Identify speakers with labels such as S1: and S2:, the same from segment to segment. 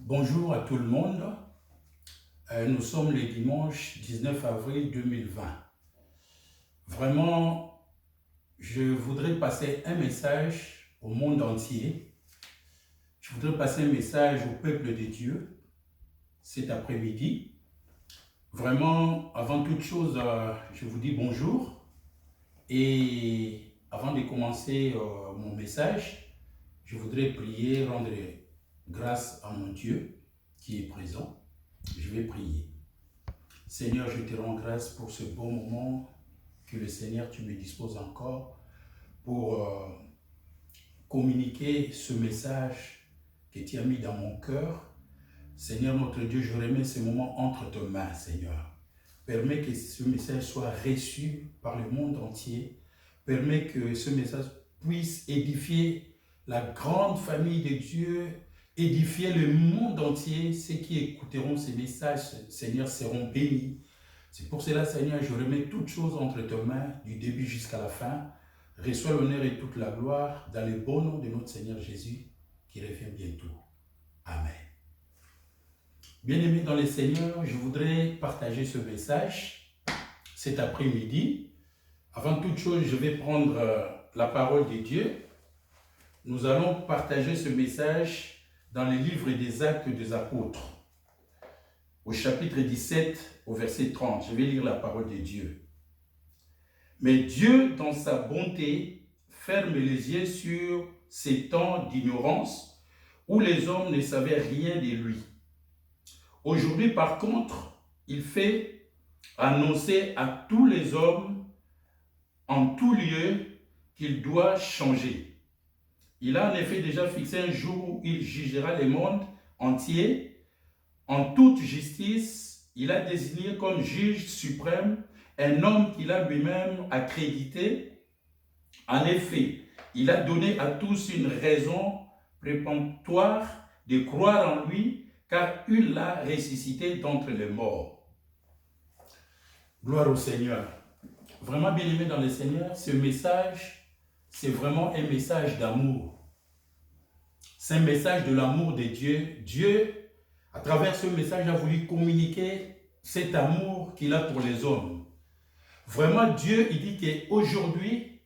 S1: Bonjour à tout le monde. Nous sommes le dimanche 19 avril 2020. Vraiment, je voudrais passer un message au monde entier. Je voudrais passer un message au peuple de Dieu cet après-midi. Vraiment, avant toute chose, je vous dis bonjour. Et avant de commencer mon message, je voudrais prier, rendre grâce à mon Dieu qui est présent. Je vais prier. Seigneur, je te rends grâce pour ce bon moment que le Seigneur, tu me disposes encore pour communiquer ce message que tu as mis dans mon cœur. Seigneur, notre Dieu, je remets ce moment entre tes mains, Seigneur. Permets que ce message soit reçu par le monde entier. Permets que ce message puisse édifier la grande famille de Dieu, édifier le monde entier. Ceux qui écouteront ces messages, Seigneur, seront bénis. C'est pour cela, Seigneur, je remets toutes choses entre tes mains, du début jusqu'à la fin. Reçois l'honneur et toute la gloire dans le bon nom de notre Seigneur Jésus, qui revient bientôt. Amen. Bien-aimés dans le Seigneur, je voudrais partager ce message cet après-midi. Avant toute chose, je vais prendre la parole de Dieu. Nous allons partager ce message dans le livre des Actes des Apôtres, au chapitre 17, au verset 30. Je vais lire la parole de Dieu. Mais Dieu, dans sa bonté, ferme les yeux sur ces temps d'ignorance où les hommes ne savaient rien de lui. Aujourd'hui, par contre, il fait annoncer à tous les hommes en tout lieu qu'il doit changer. Il a en effet déjà fixé un jour où il jugera le monde entier. En toute justice, il a désigné comme juge suprême un homme qu'il a lui-même accrédité. En effet, il a donné à tous une raison péremptoire de croire en lui, car il l'a ressuscité d'entre les morts. Gloire au Seigneur. Vraiment bien-aimé dans le Seigneur, ce message, c'est vraiment un message d'amour. C'est un message de l'amour de Dieu. Dieu, à travers ce message, a voulu communiquer cet amour qu'il a pour les hommes. Vraiment, Dieu, il dit qu'aujourd'hui,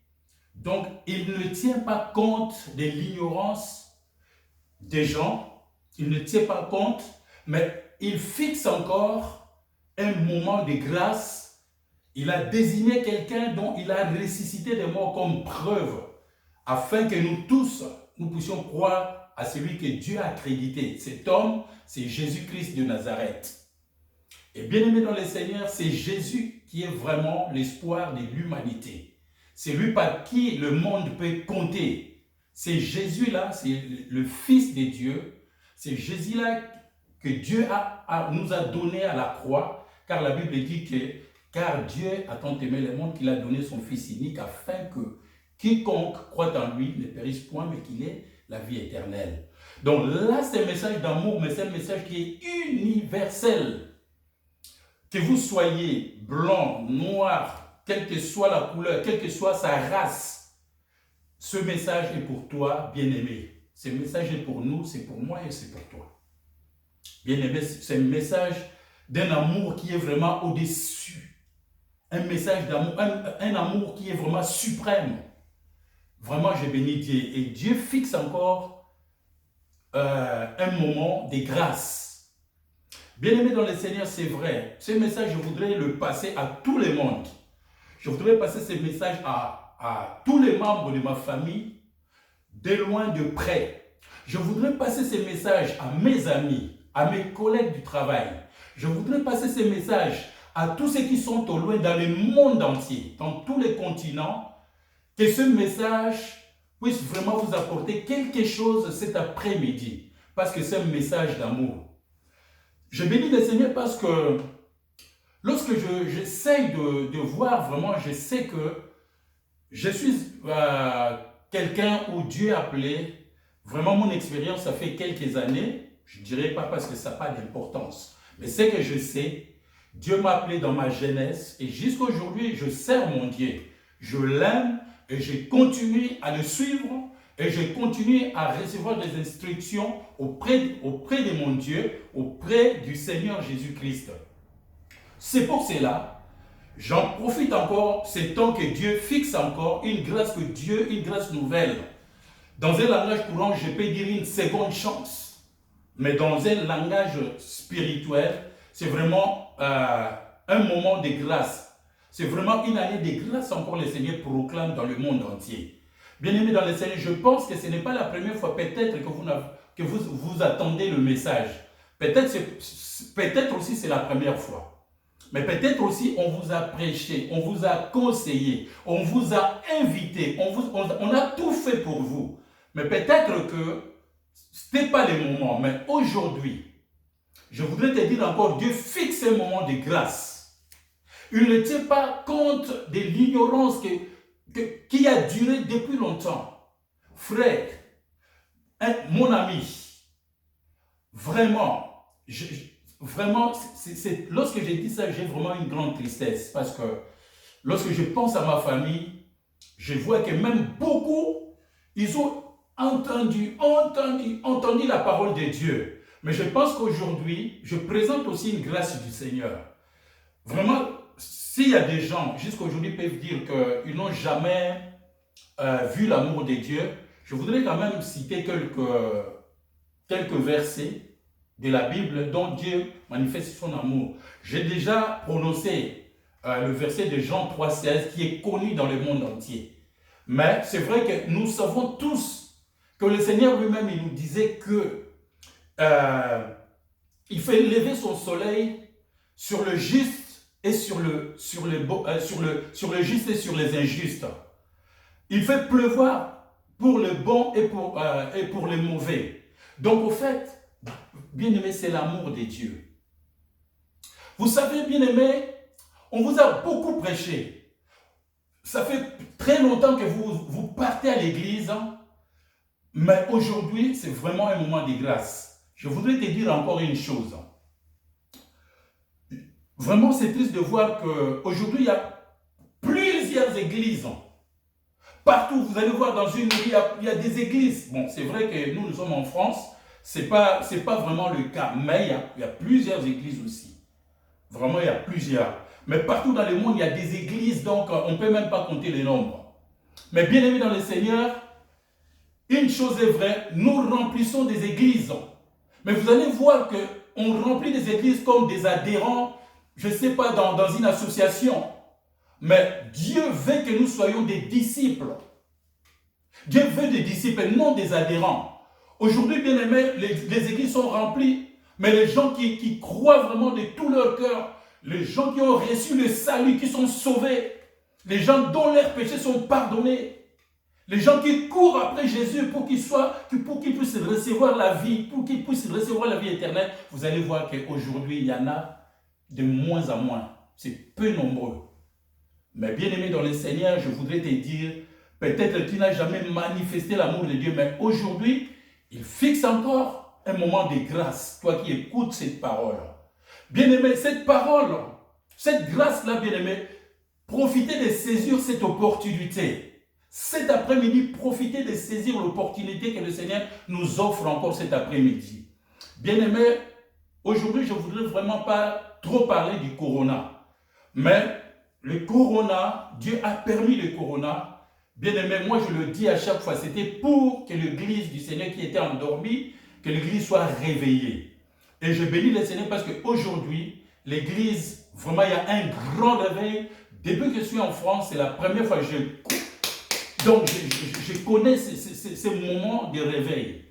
S1: donc, il ne tient pas compte de l'ignorance des gens. Il ne tient pas compte, mais il fixe encore un moment de grâce. Il a désigné quelqu'un dont il a ressuscité des morts comme preuve, afin que nous tous, nous puissions croire à celui que Dieu a accrédité. Cet homme, c'est Jésus-Christ de Nazareth. Et bien aimé dans le Seigneur, c'est Jésus qui est vraiment l'espoir de l'humanité. C'est lui par qui le monde peut compter. C'est Jésus-là, c'est le Fils de Dieu. C'est Jésus-là que Dieu nous a donné à la croix, car la Bible dit que car Dieu a tant aimé le monde qu'il a donné son Fils unique afin que quiconque croit en lui ne périsse point, mais qu'il ait la vie éternelle. Donc là, c'est un message d'amour, mais c'est un message qui est universel. Que vous soyez blanc, noir, quelle que soit la couleur, quelle que soit sa race, ce message est pour toi, bien-aimé. Ce message est pour nous, c'est pour moi et c'est pour toi. Bien-aimé, c'est un message d'un amour qui est vraiment au-dessus. Un message d'amour, un amour qui est vraiment suprême. Vraiment, je bénis Dieu. Et Dieu fixe encore un moment de grâce. Bien-aimé dans le Seigneur, c'est vrai. Ce message, je voudrais le passer à tout le monde. Je voudrais passer ce message à tous les membres de ma famille, de loin, de près. Je voudrais passer ces messages à mes amis, à mes collègues du travail. Je voudrais passer ces messages à tous ceux qui sont au loin dans le monde entier, dans tous les continents, que ce message puisse vraiment vous apporter quelque chose cet après-midi, parce que c'est un message d'amour. Je bénis le Seigneur parce que lorsque j'essaye de voir vraiment, je sais que je suis quelqu'un où Dieu a appelé. Vraiment, mon expérience, ça fait quelques années. Je ne dirais pas parce que ça n'a pas d'importance. Mais c'est que je sais, Dieu m'a appelé dans ma jeunesse. Et jusqu'à aujourd'hui, je sers mon Dieu. Je l'aime et je continue à le suivre. et je continue à recevoir des instructions auprès de mon Dieu, auprès du Seigneur Jésus-Christ. C'est pour cela, j'en profite encore, c'est temps que Dieu fixe encore une grâce une grâce nouvelle. Dans un langage courant, je peux dire une seconde chance. Mais dans un langage spirituel, c'est vraiment un moment de grâce. C'est vraiment une année de grâce encore le Seigneur proclame dans le monde entier. Bien-aimés dans le Seigneur, je pense que ce n'est pas la première fois peut-être que vous attendez le message. Peut-être aussi c'est la première fois. Mais peut-être aussi on vous a prêché, on vous a conseillé, on vous a invité, on a tout fait pour vous. Mais peut-être que ce n'était pas le moment. Mais aujourd'hui, je voudrais te dire encore, Dieu fixe un moment de grâce. Il ne tient pas compte de l'ignorance qui a duré depuis longtemps. Frère, mon ami, vraiment, lorsque j'ai dit ça, j'ai vraiment une grande tristesse. Parce que lorsque je pense à ma famille, je vois que même beaucoup, ils ont entendu la parole de Dieu. Mais je pense qu'aujourd'hui, je présente aussi une grâce du Seigneur. Vraiment, s'il y a des gens, jusqu'à aujourd'hui, peuvent dire qu'ils n'ont jamais vu l'amour de Dieu, je voudrais quand même citer quelques versets de la Bible dont Dieu manifeste son amour. J'ai déjà prononcé le verset de Jean 3,16 qui est connu dans le monde entier. Mais c'est vrai que nous savons tous que le Seigneur lui-même, il nous disait que il fait lever son soleil sur le juste et sur le juste et sur les injustes. Il fait pleuvoir pour le bon et pour les mauvais. Donc au fait, bien-aimé, c'est l'amour de Dieu. Vous savez, bien-aimé, on vous a beaucoup prêché. Ça fait très longtemps que vous partez à l'église, mais aujourd'hui, c'est vraiment un moment de grâce. Je voudrais te dire encore une chose. Vraiment, c'est triste de voir qu'aujourd'hui, il y a plusieurs églises. Partout, vous allez voir dans une rue, il y a des églises. Bon, c'est vrai que nous sommes en France, ce n'est pas vraiment le cas, mais il y a plusieurs églises aussi. Vraiment, il y a plusieurs. Mais partout dans le monde, il y a des églises, donc on ne peut même pas compter les nombres. Mais bien aimés dans le Seigneur, une chose est vraie, nous remplissons des églises. Mais vous allez voir qu'on remplit des églises comme des adhérents, je ne sais pas, dans une association. Mais Dieu veut que nous soyons des disciples. Dieu veut des disciples, non des adhérents. Aujourd'hui, bien aimés, les églises sont remplies. Mais les gens qui croient vraiment de tout leur cœur, les gens qui ont reçu le salut, qui sont sauvés, les gens dont leurs péchés sont pardonnés, les gens qui courent après Jésus pour qu'ils puissent recevoir la vie, pour qu'ils puissent recevoir la vie éternelle, vous allez voir qu'aujourd'hui, il y en a de moins en moins. C'est peu nombreux. Mais bien aimé dans le Seigneur, je voudrais te dire, peut-être que tu n'as jamais manifesté l'amour de Dieu, mais aujourd'hui, il fixe encore un moment de grâce, toi qui écoutes cette parole. Bien aimé, cette parole, cette grâce-là, bien aimé, profitez de saisir cette opportunité. Cet après-midi, profitez de saisir l'opportunité que le Seigneur nous offre encore cet après-midi. Bien aimé, aujourd'hui, je ne voudrais vraiment pas trop parler du corona. Mais le corona, Dieu a permis le corona. Bien aimé, moi je le dis à chaque fois, c'était pour que l'église du Seigneur qui était endormie, que l'église soit réveillée. Et je bénis le Seigneur parce qu'aujourd'hui, l'église, vraiment, il y a un grand réveil. Depuis que je suis en France, c'est la première fois que je connais ces moments de réveil.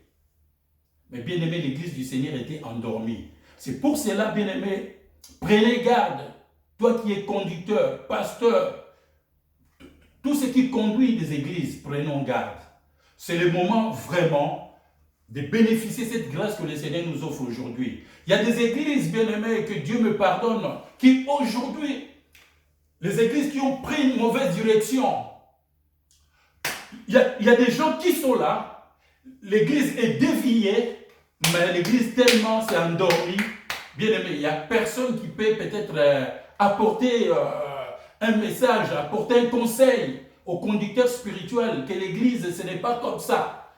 S1: Mais bien aimé, l'église du Seigneur était endormie. C'est pour cela, bien aimé, prenez garde. Toi qui es conducteur, pasteur, tout ce qui conduit des églises, prenons garde. C'est le moment vraiment de bénéficier de cette grâce que le Seigneur nous offre aujourd'hui. Il y a des églises, bien aimées, que Dieu me pardonne, qui aujourd'hui, les églises qui ont pris une mauvaise direction, il y a des gens qui sont là, l'église est déviée, mais l'église tellement s'est endormie. Bien aimé, il n'y a personne qui peut peut-être apporter un message, apporter un conseil aux conducteurs spirituels que l'église, ce n'est pas comme ça.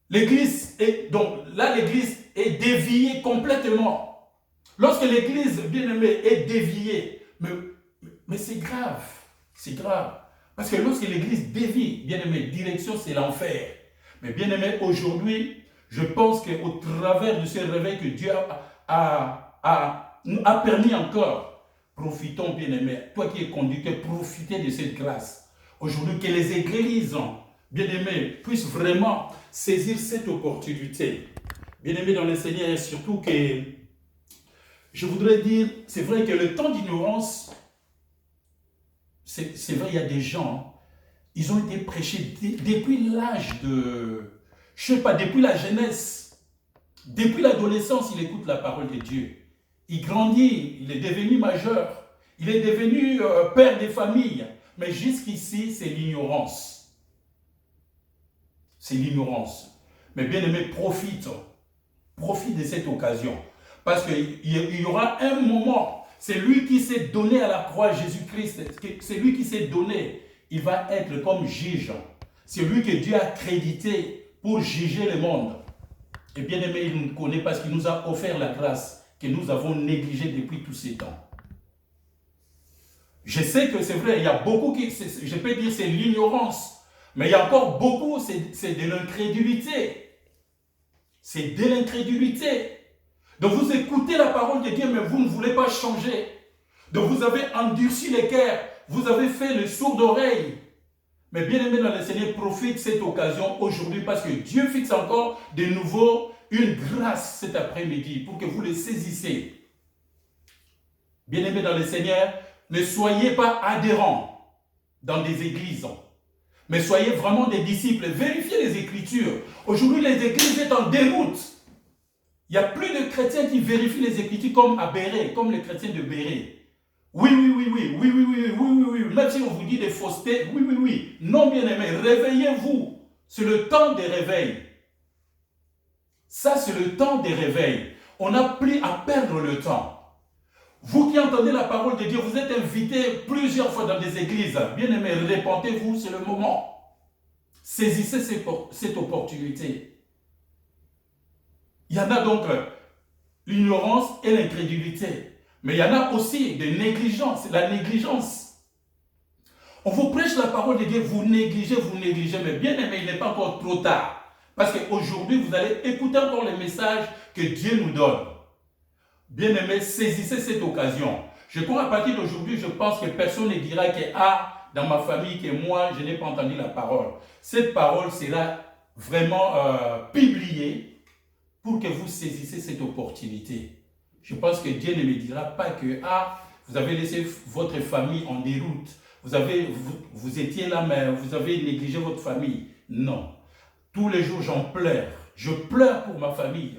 S1: L'église est, donc là, l'église est déviée complètement. Lorsque l'église, bien-aimée, est déviée, mais c'est grave, c'est grave. Parce que lorsque l'église dévie, bien-aimé, direction, c'est l'enfer. Mais bien-aimé, aujourd'hui, je pense qu'au travers de ce réveil que Dieu a permis encore, profitons, bien-aimé, toi qui es conducteur, profitez de cette grâce. Aujourd'hui, que les églises, bien-aimés, puissent vraiment saisir cette opportunité. Bien-aimé dans le Seigneur, et surtout que, je voudrais dire, c'est vrai que le temps d'ignorance, c'est vrai, il y a des gens, ils ont été prêchés depuis l'âge de, je ne sais pas, depuis la jeunesse, depuis l'adolescence, il écoute la parole de Dieu. Il grandit, il est devenu majeur, il est devenu père de famille. Mais jusqu'ici, c'est l'ignorance. C'est l'ignorance. Mais bien aimé, profite de cette occasion. Parce qu'il y aura un moment, c'est lui qui s'est donné à la croix, Jésus-Christ, c'est lui qui s'est donné. Il va être comme juge. C'est lui que Dieu a crédité pour juger le monde. Et bien aimé, il nous connaît parce qu'il nous a offert la grâce que nous avons négligée depuis tous ces temps. Je sais que c'est vrai, il y a beaucoup qui, je peux dire c'est l'ignorance, mais il y a encore beaucoup, c'est de l'incrédulité. C'est de l'incrédulité. Donc vous écoutez la parole de Dieu, mais vous ne voulez pas changer. Donc vous avez endurci les cœurs, vous avez fait le sourd d'oreille. Mais bien aimé dans le Seigneur, profite de cette occasion aujourd'hui parce que Dieu fixe encore de nouveau une grâce cet après-midi pour que vous le saisissez. Bien aimé dans le Seigneur, ne soyez pas adhérents dans des églises, mais soyez vraiment des disciples. Vérifiez les Écritures. Aujourd'hui, les églises sont en déroute. Il n'y a plus de chrétiens qui vérifient les Écritures comme à Béret, comme les chrétiens de Béret. Oui. Même si on vous dit des faussetés, oui. Non, bien-aimés, réveillez-vous. C'est le temps des réveils. Ça, c'est le temps des réveils. On n'a plus à perdre le temps. Vous qui entendez la parole de Dieu, vous êtes invités plusieurs fois dans des églises. Bien-aimés, répentez-vous, c'est le moment. Saisissez cette opportunité. Il y en a donc l'ignorance et l'incrédulité. Mais il y en a aussi de négligence, la négligence. On vous prêche la parole de Dieu, vous négligez, mais bien aimé, il n'est pas encore trop tard. Parce qu'aujourd'hui, vous allez écouter encore les messages que Dieu nous donne. Bien aimé, saisissez cette occasion. Je crois à partir d'aujourd'hui, je pense que personne ne dira que dans ma famille, que moi, je n'ai pas entendu la parole. Cette parole sera vraiment publiée pour que vous saisissez cette opportunité. Je pense que Dieu ne me dira pas que vous avez laissé votre famille en déroute. Vous étiez là, mais vous avez négligé votre famille. Non. Tous les jours, j'en pleure. Je pleure pour ma famille.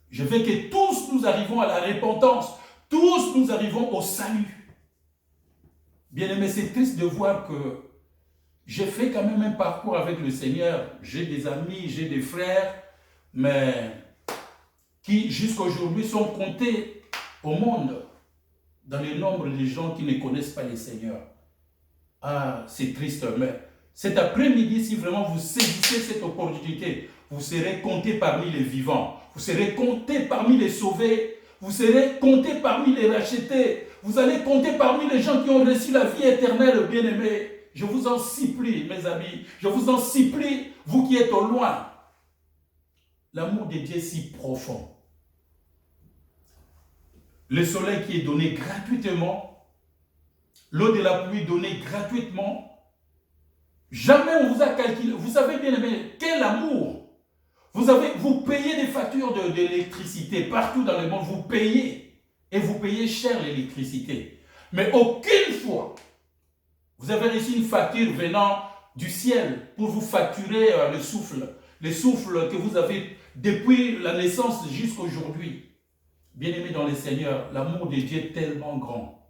S1: Je veux que tous nous arrivons à la repentance. Tous nous arrivons au salut. Bien aimé, c'est triste de voir que j'ai fait quand même un parcours avec le Seigneur. J'ai des amis, j'ai des frères, mais qui jusqu'à aujourd'hui sont comptés au monde dans le nombre de gens qui ne connaissent pas le Seigneur. C'est triste, mais cet après-midi, si vraiment vous saisissez cette opportunité, vous serez comptés parmi les vivants, vous serez comptés parmi les sauvés, vous serez comptés parmi les rachetés, vous allez compter parmi les gens qui ont reçu la vie éternelle, bien-aimés. Je vous en supplie, mes amis, je vous en supplie, vous qui êtes au loin. L'amour de Dieu est si profond. Le soleil qui est donné gratuitement, l'eau de la pluie donnée gratuitement, jamais on vous a calculé. Vous savez bien aimé, quel amour! Vous payez des factures d'électricité partout dans le monde, vous payez, et vous payez cher l'électricité. Mais aucune fois, vous avez reçu une facture venant du ciel pour vous facturer le souffle que vous avez depuis la naissance jusqu'à aujourd'hui. Bien-aimés dans le Seigneur, l'amour de Dieu est tellement grand.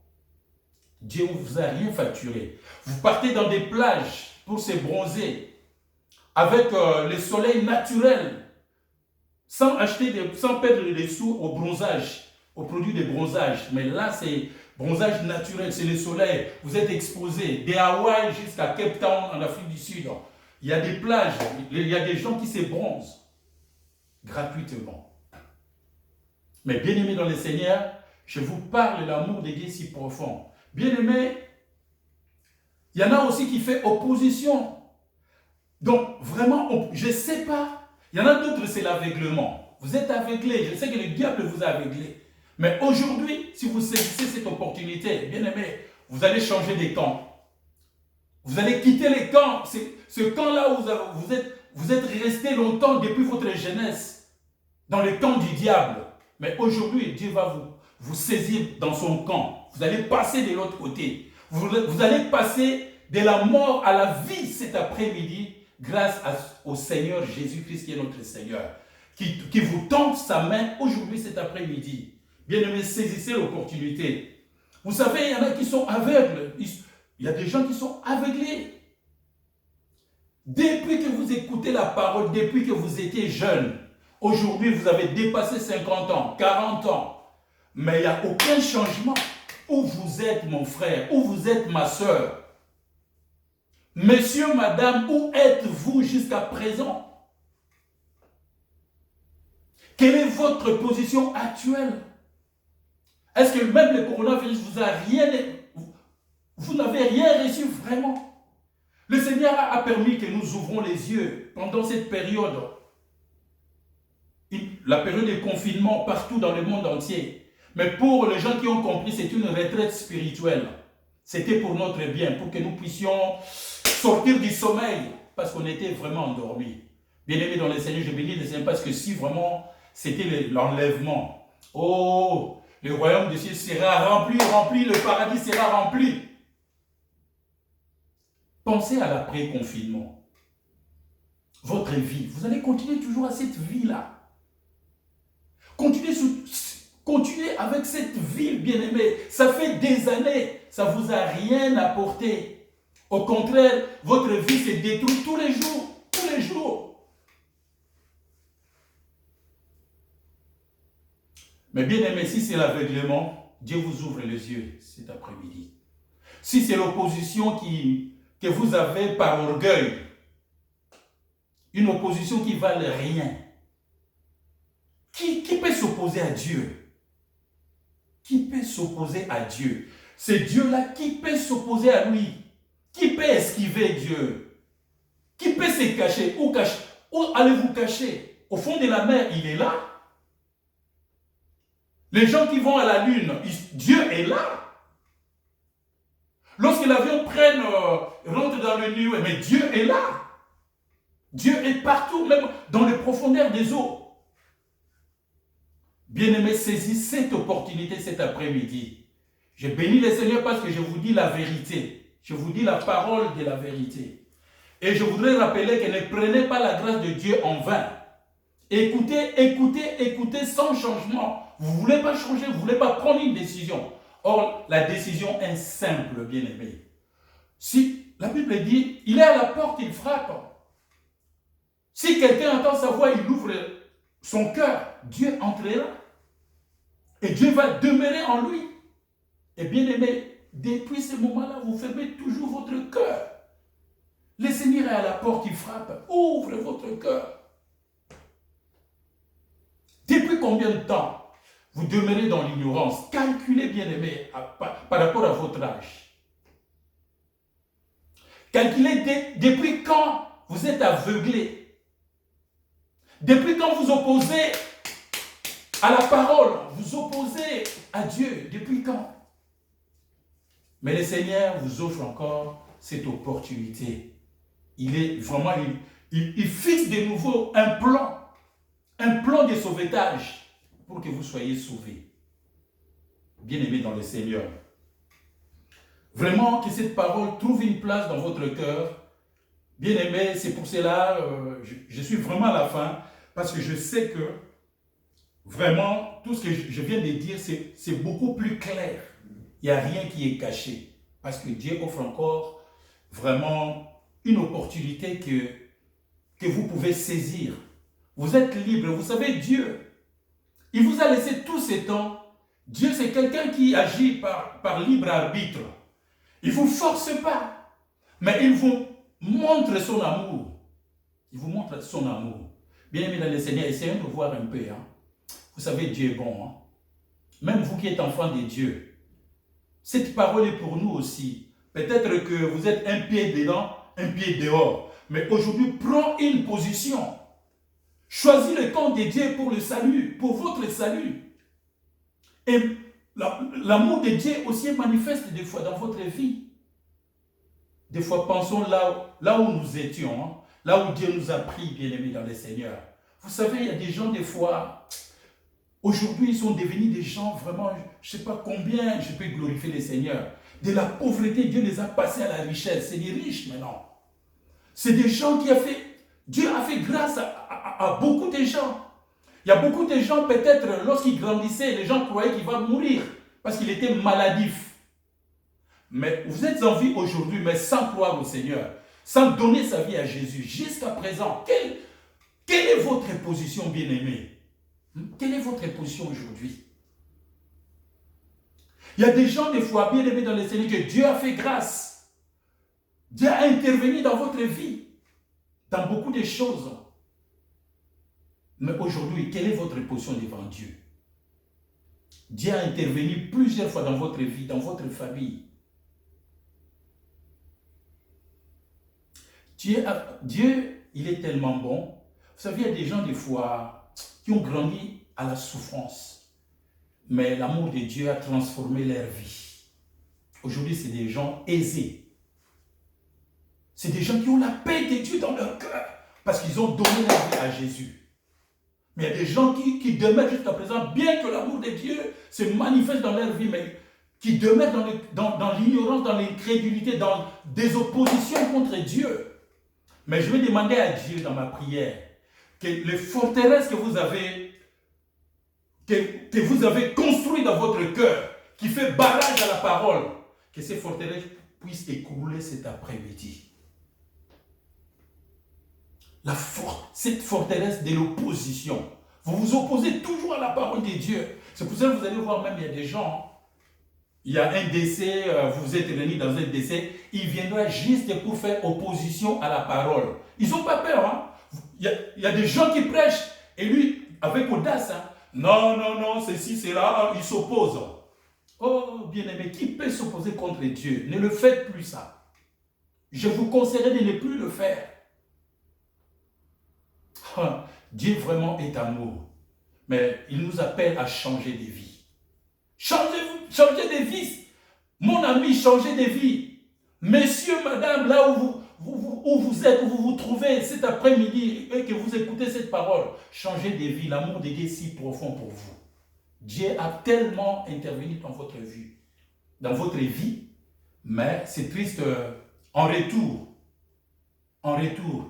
S1: Dieu ne vous a rien facturé. Vous partez dans des plages pour se bronzer avec le soleil naturel, sans perdre des sous au bronzage, au produit de bronzage. Mais là, c'est bronzage naturel, c'est le soleil. Vous êtes exposé. Des Hawaï jusqu'à Cape Town en Afrique du Sud. Il y a des plages, il y a des gens qui se bronzent gratuitement. Mais bien aimé dans le Seigneur, je vous parle de l'amour de Dieu si profond. Bien aimé, il y en a aussi qui fait opposition. Donc vraiment, je ne sais pas. Il y en a d'autres, c'est l'aveuglement. Vous êtes aveuglé. Je sais que le diable vous a aveuglé. Mais aujourd'hui, si vous saisissez cette opportunité, bien aimé, vous allez changer des camps. Vous allez quitter les camps. Ce camp-là où vous êtes resté longtemps depuis votre jeunesse, dans le camp du diable. Mais aujourd'hui, Dieu va vous saisir dans son camp. Vous allez passer de l'autre côté. Vous allez passer de la mort à la vie cet après-midi grâce au Seigneur Jésus-Christ qui est notre Seigneur. Qui vous tend sa main aujourd'hui cet après-midi. Bien-aimés, saisissez l'opportunité. Vous savez, il y en a qui sont aveugles. Il y a des gens qui sont aveuglés. Depuis que vous écoutez la parole, depuis que vous étiez jeune, aujourd'hui vous avez dépassé 50 ans, 40 ans, mais il n'y a aucun changement. Où vous êtes mon frère, où vous êtes ma soeur. Monsieur, madame, où êtes-vous jusqu'à présent? Quelle est votre position actuelle? Est-ce que même le coronavirus vous a rien... Vous n'avez rien reçu vraiment? Le Seigneur a permis que nous ouvrons les yeux pendant cette période. La période de confinement partout dans le monde entier. Mais pour les gens qui ont compris, c'est une retraite spirituelle. C'était pour notre bien, pour que nous puissions sortir du sommeil, parce qu'on était vraiment endormis. Bien-aimés dans le Seigneur, je bénis le Seigneur, parce que si vraiment c'était l'enlèvement, oh, le royaume des cieux sera rempli, le paradis sera rempli. Pensez à l'après-confinement. Votre vie, vous allez continuer toujours à cette vie-là. Continuez avec cette vie, bien-aimée. Ça fait des années, ça ne vous a rien apporté. Au contraire, votre vie se détruit tous les jours, tous les jours. Mais bien-aimé, si c'est l'aveuglement, Dieu vous ouvre les yeux cet après-midi. Si c'est l'opposition que vous avez par orgueil, une opposition qui ne valent rien, qui peut s'opposer à Dieu? Qui peut s'opposer à Dieu? C'est Dieu-là qui peut s'opposer à lui. Qui peut esquiver Dieu? Qui peut se cacher? Où allez-vous cacher? Au fond de la mer, il est là. Les gens qui vont à la lune, Dieu est là. Lorsque l'avion rentre dans le nuage, mais Dieu est là. Dieu est partout, même dans les profondeurs des eaux. Bien-aimés, saisissez cette opportunité cet après-midi. Je bénis le Seigneur parce que je vous dis la vérité. Je vous dis la parole de la vérité. Et je voudrais rappeler que ne prenez pas la grâce de Dieu en vain. Écoutez sans changement. Vous ne voulez pas changer, vous ne voulez pas prendre une décision. Or, la décision est simple, bien-aimé. Si la Bible dit, il est à la porte, il frappe. Si quelqu'un entend sa voix, il ouvre son cœur, Dieu entrera. Et Dieu va demeurer en lui. Et bien aimé, depuis ce moment-là, vous fermez toujours votre cœur. Le Seigneur est à la porte, il frappe. Ouvre votre cœur. Depuis combien de temps vous demeurez dans l'ignorance? Calculez, bien aimé, par rapport à votre âge. Calculez depuis quand vous êtes aveuglé. Depuis quand vous opposez à la parole, vous opposez à Dieu. Depuis quand? Mais le Seigneur vous offre encore cette opportunité. Il est vraiment, il fixe de nouveau un plan de sauvetage pour que vous soyez sauvés. Bien-aimés dans le Seigneur. Vraiment que cette parole trouve une place dans votre cœur. Bien-aimés, c'est pour cela, je suis vraiment à la fin, parce que je sais que vraiment, tout ce que je viens de dire, c'est beaucoup plus clair. Il n'y a rien qui est caché. Parce que Dieu offre encore vraiment une opportunité que vous pouvez saisir. Vous êtes libre. Vous savez, Dieu, il vous a laissé tous ces temps. Dieu, c'est quelqu'un qui agit par libre arbitre. Il ne vous force pas, mais il vous montre son amour. Il vous montre son amour. Bien aimé dans le Seigneur, essayons de voir un peu. Hein. Vous savez, Dieu est bon. Hein. Même vous qui êtes enfants de Dieu, cette parole est pour nous aussi. Peut-être que vous êtes un pied dedans, un pied dehors. Mais aujourd'hui, prends une position. Choisis le camp de Dieu pour le salut, pour votre salut. Et l'amour de Dieu aussi est manifeste des fois dans votre vie. Des fois, pensons là où nous étions, hein, là où Dieu nous a pris, bien-aimés dans le Seigneur. Vous savez, il y a des gens, des fois, aujourd'hui, ils sont devenus des gens vraiment, je ne sais pas combien je peux glorifier le Seigneur. De la pauvreté, Dieu les a passés à la richesse. C'est des riches maintenant. C'est des gens qui ont fait, Dieu a fait grâce à beaucoup de gens. Il y a beaucoup de gens, peut-être, lorsqu'ils grandissaient, les gens croyaient qu'il va mourir parce qu'il était maladif. Mais vous êtes en vie aujourd'hui, mais sans croire au Seigneur, sans donner sa vie à Jésus. Jusqu'à présent, quelle est votre position, bien-aimée? Quelle est votre position aujourd'hui? Il y a des gens, des fois, bien-aimés dans le Seigneur, que Dieu a fait grâce. Dieu a intervenu dans votre vie, dans beaucoup de choses. Mais aujourd'hui, quelle est votre position devant Dieu? Dieu a intervenu plusieurs fois dans votre vie, dans votre famille. Dieu, il est tellement bon. Vous savez, il y a des gens, des fois, qui ont grandi à la souffrance. Mais l'amour de Dieu a transformé leur vie. Aujourd'hui, c'est des gens aisés. C'est des gens qui ont la paix de Dieu dans leur cœur. Parce qu'ils ont donné leur vie à Jésus. Mais il y a des gens qui demeurent jusqu'à présent, bien que l'amour de Dieu se manifeste dans leur vie, mais qui demeurent dans l'ignorance, dans l'incrédulité, dans des oppositions contre Dieu. Mais je vais demander à Dieu dans ma prière que les forteresses que vous avez construites dans votre cœur, qui fait barrage à la parole, que ces forteresses puissent écrouler cet après-midi. Cette forteresse de l'opposition. Vous vous opposez toujours à la parole de Dieu. C'est pour ça que vous allez voir, même il y a des gens, il y a un décès, vous êtes réunis dans un décès, il viendra juste pour faire opposition à la parole. Ils n'ont pas peur. Hein? Il y a des gens qui prêchent, et lui, avec audace, hein, non, ceci, cela, il s'oppose. Oh, bien-aimé, qui peut s'opposer contre Dieu? Ne le faites plus ça. Je vous conseillerais de ne plus le faire. Dieu vraiment est amour. Mais il nous appelle à changer de vie. Changez de vie. Mon ami, changez de vie. Messieurs, madame, là où vous êtes, où vous vous trouvez cet après-midi et que vous écoutez cette parole, changez de vie. L'amour de Dieu est si profond pour vous. Dieu a tellement intervenu dans votre vie, mais c'est triste. En retour,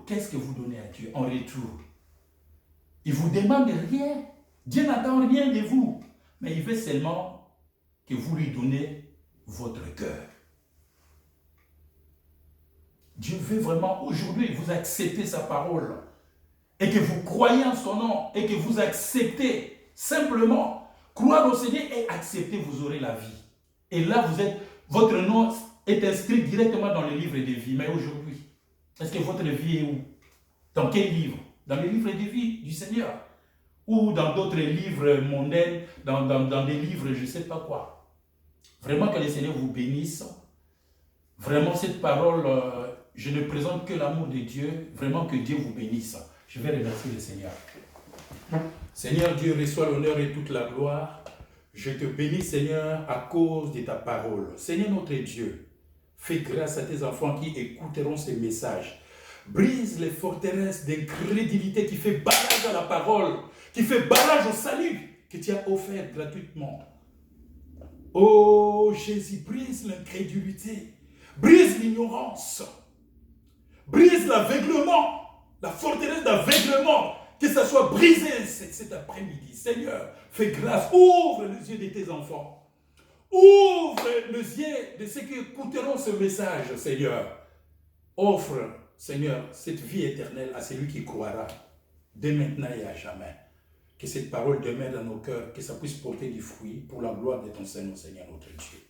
S1: qu'est-ce que vous donnez à Dieu? En retour, il ne vous demande rien. Dieu n'attend rien de vous. Mais il veut seulement que vous lui donnez votre cœur. Dieu veut vraiment aujourd'hui vous accepter sa parole. Et que vous croyez en son nom. Et que vous acceptez simplement. Croire au Seigneur et accepter, vous aurez la vie. Et là, votre nom est inscrit directement dans le livre de vie. Mais aujourd'hui, est-ce que votre vie est où? Dans quel livre? Dans le livre de vie du Seigneur? Ou dans d'autres livres mondains, dans des livres je ne sais pas quoi? Vraiment que le Seigneur vous bénisse. Vraiment cette parole, je ne présente que l'amour de Dieu. Vraiment que Dieu vous bénisse. Je vais remercier le Seigneur. Seigneur Dieu, reçois l'honneur et toute la gloire. Je te bénis Seigneur à cause de ta parole. Seigneur notre Dieu, fais grâce à tes enfants qui écouteront ces messages. Brise les forteresses d'incrédulité qui fait barrage à la parole, qui fait barrage au salut que tu as offert gratuitement. Oh Jésus, brise l'incrédulité, brise l'ignorance, brise l'aveuglement, la forteresse d'aveuglement, que ça soit brisé cet après-midi. Seigneur, fais grâce, ouvre les yeux de tes enfants, ouvre les yeux de ceux qui écouteront ce message, Seigneur. Offre, Seigneur, cette vie éternelle à celui qui croira, dès maintenant et à jamais. Que cette parole demeure dans nos cœurs, que ça puisse porter du fruit pour la gloire de ton Seigneur, Seigneur notre Dieu.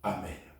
S1: Amen.